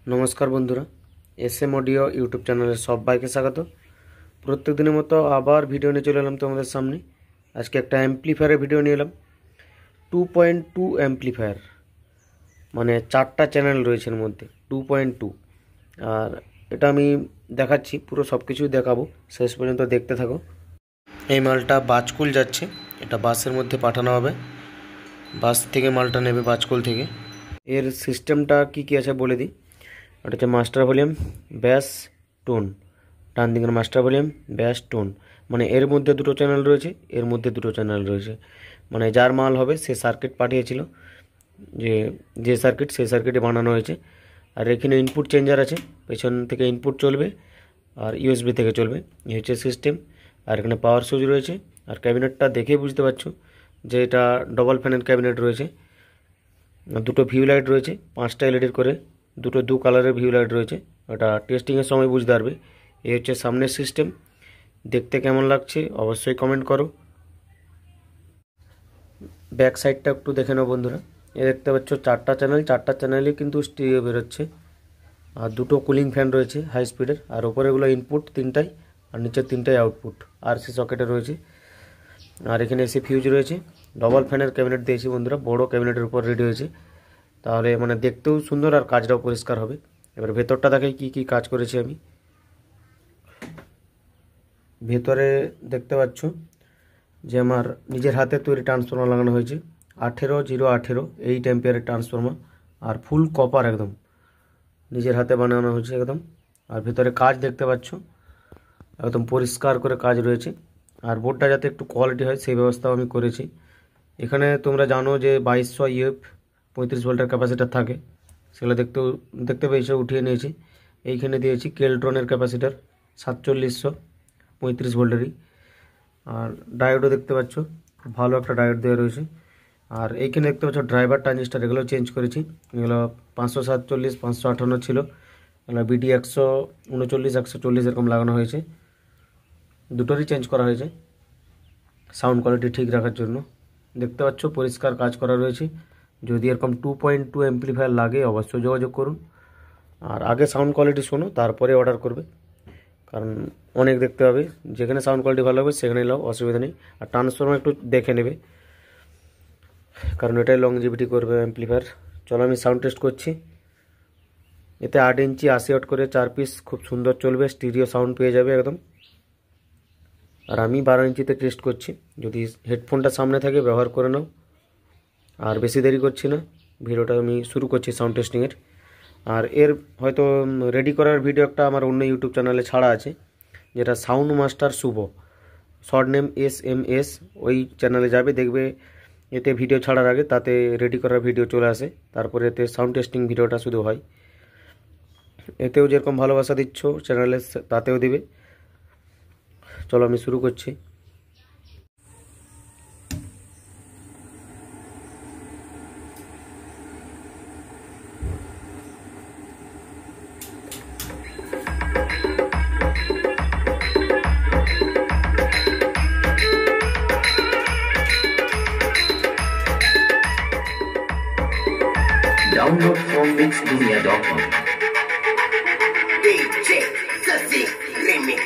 नमस्कार बंधुरा S M audio YouTube channel सबाइके स्वागत। प्रत्येक दिन मतो आबार भिडियो निये चले एलाम तोमादेर सामने। आज के एक एम्प्लीफायर भिडियो निये एलाम 2.2 एम्प्लीफायर माने 4टा चैनल रयेछे एर मध्य 2.2 और एटा आमी देखाच्छि पुरो सबकिछु देखाबो शेष पर्यन्त देखते थाको। এই মালটা বাজকুল যাচ্ছে, এটা বাসের মধ্যে পাঠানো হবে, বাস থেকে মালটা নেবে বাজকুল থেকে। এর সিস্টেমটা কি কি আছে বলে দিই। এটা হচ্ছে মাস্টার ভলিউম, ব্যাস, টোন। ডান দিকের মাস্টার ভলিউম, ব্যাস, টোন, মানে এর মধ্যে দুটো চ্যানেল রয়েছে, এর মধ্যে দুটো চ্যানেল রয়েছে। মানে যার মাল হবে সে সার্কিট পাঠিয়েছিল, যে সার্কিট সেই সার্কিটে বানানো হয়েছে। আর এখানে ইনপুট চেঞ্জার আছে, পেছন থেকে ইনপুট চলবে আর ইউএসবি থেকে চলবে, এই হচ্ছে সিস্টেম। আর এখানে পাওয়ার সুইচ রয়েছে। আর ক্যাবিনেটটা দেখেই বুঝতে পারছো যে এটা ডবল ফ্যানের ক্যাবিনেট রয়েছে। দুটো ভিউ লাইট রয়েছে, 5টা এলইডির করে, দুটো দু কালারের ভিউ লাইট রয়েছে। ওটা টেস্টিংয়ের সময় বুঝতে পারবে। এই হচ্ছে সামনের সিস্টেম। দেখতে কেমন লাগছে অবশ্যই কমেন্ট করো। ব্যাক সাইডটা একটু দেখে নাও বন্ধুরা। এ দেখতে পাচ্ছ 4টা চ্যানেল, 4টা চ্যানেলই কিন্তু স্টিরিও বেরোচ্ছে। আর দুটো কুলিং ফ্যান রয়েছে হাই স্পিডের। আর ওপরে এগুলো ইনপুট 3টাই আর নিচে 3টাই আউটপুট আরসি সকেটে রয়েছে। আর এখানে এসি ফিউজ রয়েছে। ডবল ফ্যানের ক্যাবিনেট দিয়েছি বন্ধুরা, বড় ক্যাবিনেটের উপর রেডি হয়েছে, তাহলে মানে দেখতেও সুন্দর আর কাজটাও পরিষ্কার হবে। এবার ভেতরটা দেখাই কি কি কাজ করেছি আমি। ভেতরে দেখতে পাচ্ছ যে আমার নিজের হাতে তৈরি ট্রান্সফর্মার লাগানো হয়েছে, 18018 8 অ্যাম্পিয়ারের ট্রান্সফর্মার। আর ফুল কপার একদম নিজের হাতে বানানো হয়েছে একদম। আর ভেতরে কাজ দেখতে পাচ্ছ একদম পরিষ্কার করে কাজ রয়েছে। আর বোর্ডটা যাতে একটু কোয়ালিটি হয় সেই ব্যবস্থাও আমি করেছি। এখানে তোমরা জানো যে 2200 ইউএফ 35 ভোল্টের ক্যাপাসিটার থাকে, সেগুলো দেখতে পেয়েছো, উঠিয়ে নিয়েছি। এইখানে দিয়েছি কেলট্রনের ক্যাপাসিটার 4700 35 ভোল্টেরই। আর ডায়োডও দেখতে পাচ্ছ, খুব ভালো একটা ডায়োড দেওয়া রয়েছে। আর এইখানে দেখতে পাচ্ছ ড্রাইভার ট্রানজিস্টার, এগুলো চেঞ্জ করেছি। এগুলো 547 558 ছিল, এগুলো বিডি 139 140 এরকম লাগানো হয়েছে। দুটোরই চেঞ্জ করা হয়েছে সাউন্ড কোয়ালিটি ঠিক রাখার জন্য। দেখতে পাচ্ছ পরিষ্কার কাজ করা রয়েছে। যদি এরকম 2.2 অ্যাম্প্লিফায়ার লাগে অবশ্যই যোগাযোগ করুন। আর আগে সাউন্ড কোয়ালিটি শোনো, তারপরে অর্ডার করবে, কারণ অনেক দেখতে হবে। যেখানে সাউন্ড কোয়ালিটি ভালো হবে সেখানে নাও, অসুবিধা নেই। আর ট্রান্সফর্মার একটু দেখে নেবে, কারণ এটাই লংজিভিটি করবে অ্যাম্প্লিফায়ার। চলো আমি সাউন্ড টেস্ট করছি। এতে 8 ইঞ্চি 80 ওয়াট করে 4 পিস, খুব সুন্দর চলবে, স্টিরিও সাউন্ড পেয়ে যাবে একদম। আর আমি 12 ইঞ্চিতে টেস্ট করছি, যদি হেডফোনটা সামনে থাকে ব্যবহার করে নাও। আর বেশি দেরি করছি না, ভিডিওটা আমি শুরু করছি সাউন্ড টেস্টিংয়ের। আর এর হয়তো রেডি করার ভিডিও একটা আমার অন্য ইউটিউব চ্যানেলে ছাড়া আছে, যেটা সাউন্ড মাস্টার শুভ, শর্ট নেম SMS। ওই চ্যানেলে যাবে, দেখবে এতে ভিডিও ছাড়ার আগে তাতে রেডি করার ভিডিও চলে আসে, তারপরে এতে সাউন্ড টেস্টিং ভিডিওটা শুধু হয়। এতেও যেরকম ভালোবাসা দিচ্ছ চ্যানেলে তাতেও দিবে। চলো আমি শুরু করছি। Download from mixdunia.com. DJ Sasi Remix.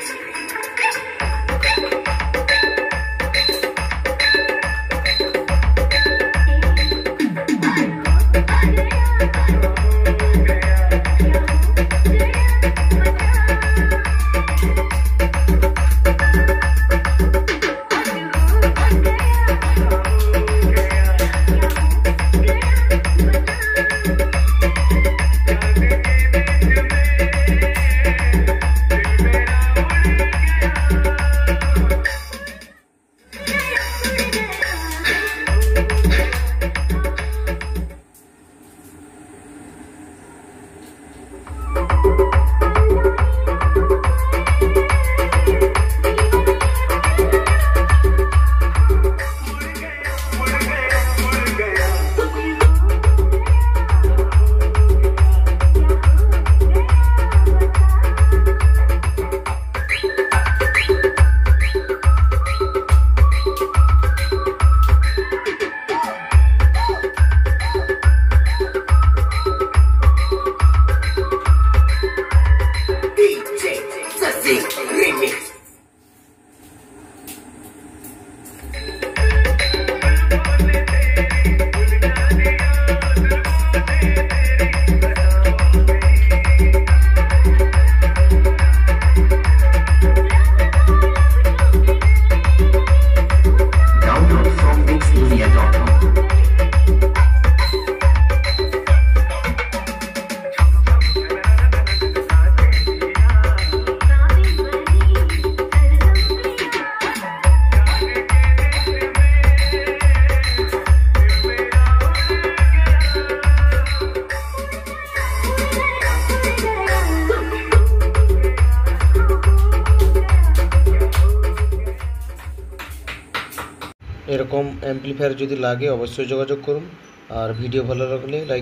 এরকম অ্যাম্পলিফায়ার যদি লাগে অবশ্যই যোগাযোগ করুন। আর ভিডিও ভালো লাগলে লাইক